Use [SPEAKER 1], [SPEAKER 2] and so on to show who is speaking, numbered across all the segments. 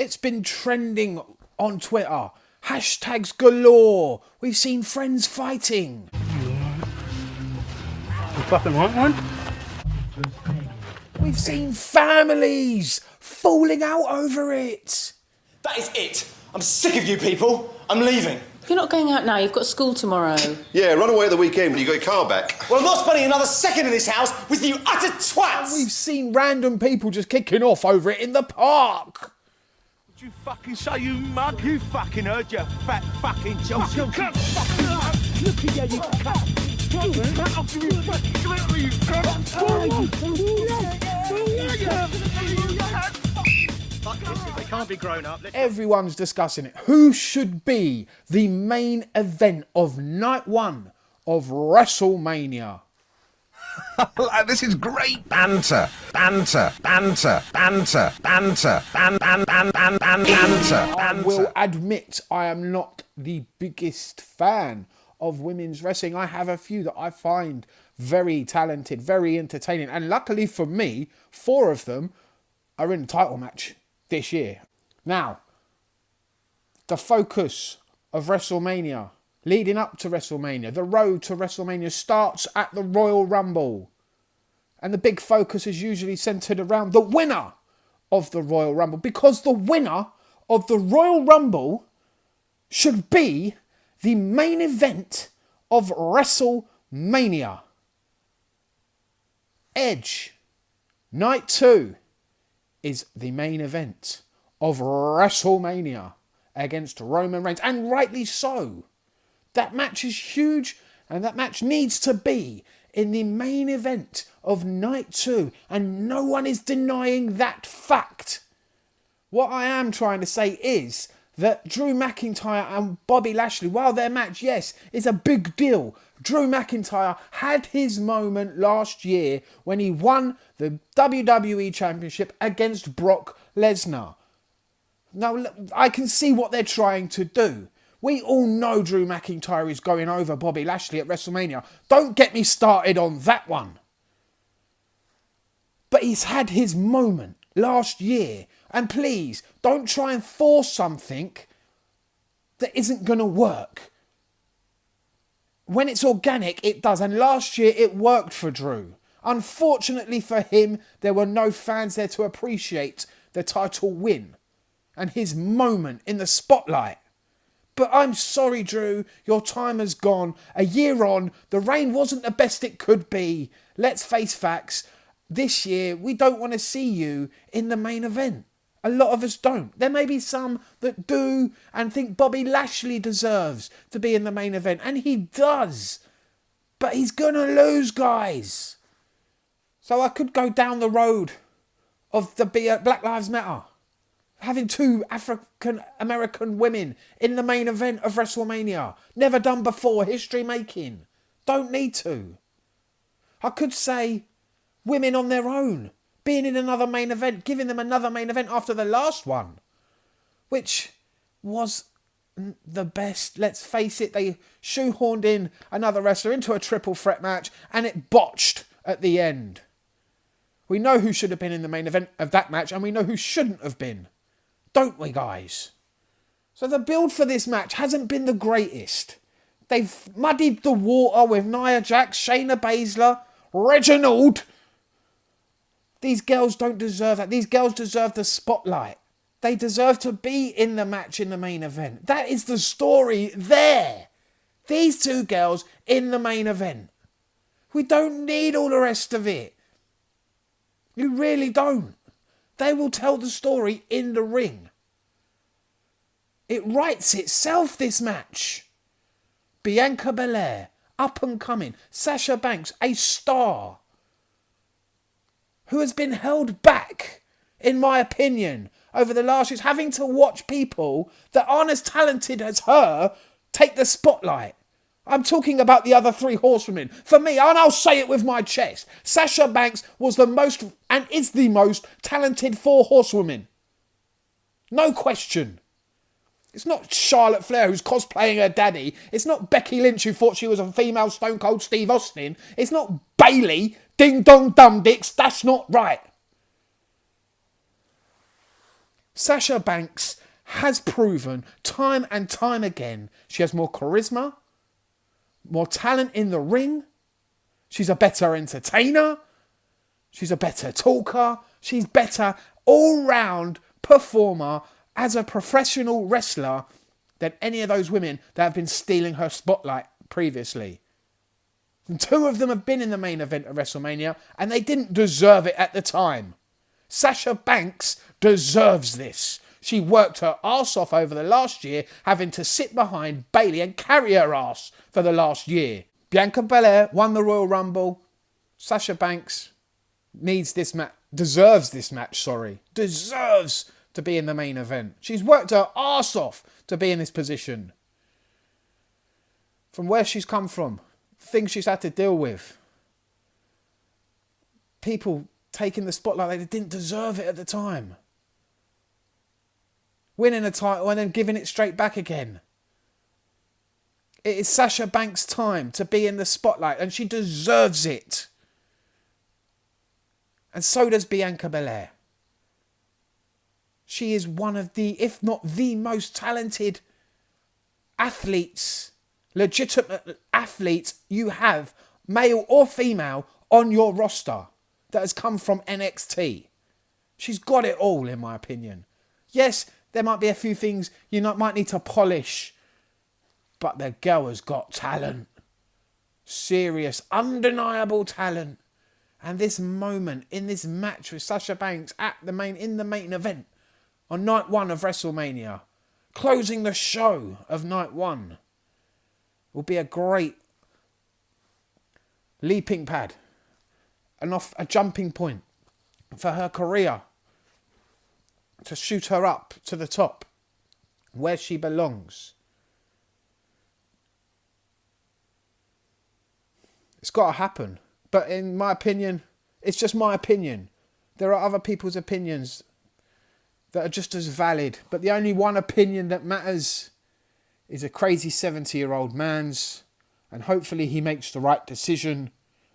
[SPEAKER 1] It's been trending on Twitter. Hashtags galore. We've seen friends fighting.
[SPEAKER 2] You fucking want one?
[SPEAKER 1] We've seen families falling out over it.
[SPEAKER 3] That is it. I'm sick of you people. I'm leaving.
[SPEAKER 4] You're not going out now. You've got school tomorrow.
[SPEAKER 5] Yeah, run away at the weekend when you got your car back.
[SPEAKER 3] Well, I'm not spending another second in this house with you utter twats.
[SPEAKER 1] We've seen random people just kicking off over it in the park.
[SPEAKER 2] What you fucking say, you mug? You fucking heard, you fat fucking joke. Look at you, you cunt. They can't be grown up.
[SPEAKER 1] Everyone's discussing it. Who should be the main event of night one of Wrestlemania?
[SPEAKER 5] This is great banter. Banter.
[SPEAKER 1] I will admit I am not the biggest fan of women's wrestling. I have a few that I find very talented, very entertaining. And luckily for me, 4 of them are in the title match this year. Now, the focus of WrestleMania, leading up to WrestleMania, the road to WrestleMania starts at the Royal Rumble. And the big focus is usually centered around the winner of the Royal Rumble, because the winner of the Royal Rumble should be the main event of WrestleMania. Edge, night 2, is the main event of WrestleMania against Roman Reigns, and rightly so. That match is huge, and that match needs to be in the main event of night 2, and no one is denying that fact. What I am trying to say is that Drew McIntyre and Bobby Lashley, while their match, yes, is a big deal, Drew McIntyre had his moment last year when he won the WWE Championship against Brock Lesnar. Now, I can see what they're trying to do. We all know Drew McIntyre is going over Bobby Lashley at WrestleMania. Don't get me started on that one. But he's had his moment last year. And please, don't try and force something that isn't going to work. When it's organic, it does. And last year, it worked for Drew. Unfortunately for him, there were no fans there to appreciate the title win and his moment in the spotlight. But I'm sorry, Drew, your time has gone. A year on, the reign wasn't the best it could be. Let's face facts. This year, we don't want to see you in the main event. A lot of us don't. There may be some that do and think Bobby Lashley deserves to be in the main event. And he does. But he's going to lose, guys. So I could go down the road of the Black Lives Matter. Having 2 African American women in the main event of WrestleMania. Never done before. History making. Don't need to. I could say women on their own. Being in another main event, giving them another main event after the last one, which was the best. Let's face it, they shoehorned in another wrestler into a triple threat match and it botched at the end. We know who should have been in the main event of that match and we know who shouldn't have been. Don't we, guys? So the build for this match hasn't been the greatest. They've muddied the water with Nia Jax, Shayna Baszler, Reginald. These girls don't deserve that. These girls deserve the spotlight. They deserve to be in the match in the main event. That is the story there. These 2 girls in the main event. We don't need all the rest of it. You really don't. They will tell the story in the ring. It writes itself, this match. Bianca Belair, up and coming. Sasha Banks, a star, who has been held back, in my opinion, over the last years, having to watch people that aren't as talented as her take the spotlight. I'm talking about the other 3 horsewomen. For me, and I'll say it with my chest, Sasha Banks was the most, and is the most, talented 4 horsewomen. No question. It's not Charlotte Flair who's cosplaying her daddy. It's not Becky Lynch who thought she was a female Stone Cold Steve Austin. It's not Bayley. Ding dong dum dicks. That's not right. Sasha Banks has proven time and time again she has more charisma, more talent in the ring. She's a better entertainer. She's a better talker. She's better all-round performer as a professional wrestler than any of those women that have been stealing her spotlight previously. And 2 of them have been in the main event of WrestleMania and they didn't deserve it at the time. Sasha Banks deserves this. She worked her arse off over the last year, having to sit behind Bayley and carry her ass for the last year. Bianca Belair won the Royal Rumble. Sasha Banks deserves this match, deserves to be in the main event. She's worked her arse off to be in this position. From where she's come from, things she's had to deal with. People taking the spotlight, they didn't deserve it at the time. Winning a title and then giving it straight back again. It is Sasha Banks' time to be in the spotlight and she deserves it. And so does Bianca Belair. She is one of the, if not the most talented athletes, legitimate athletes you have, male or female, on your roster that has come from NXT. She's got it all, in my opinion. Yes, there might be a few things you might need to polish, but the girl has got talent. Serious, undeniable talent. And this moment in this match with Sasha Banks in the main event on night 1 of WrestleMania, closing the show of night 1, will be a great leaping pad, a jumping point for her career to shoot her up to the top where she belongs. It's got to happen. But in my opinion, it's just my opinion. There are other people's opinions that are just as valid. But the only one opinion that matters is a crazy 70-year-old man's. And hopefully he makes the right decision.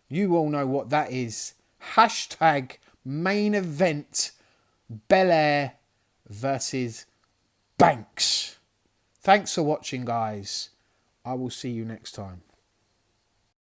[SPEAKER 1] You all know what that is. Hashtag main event Belair versus Banks. Thanks for watching, guys. I will see you next time.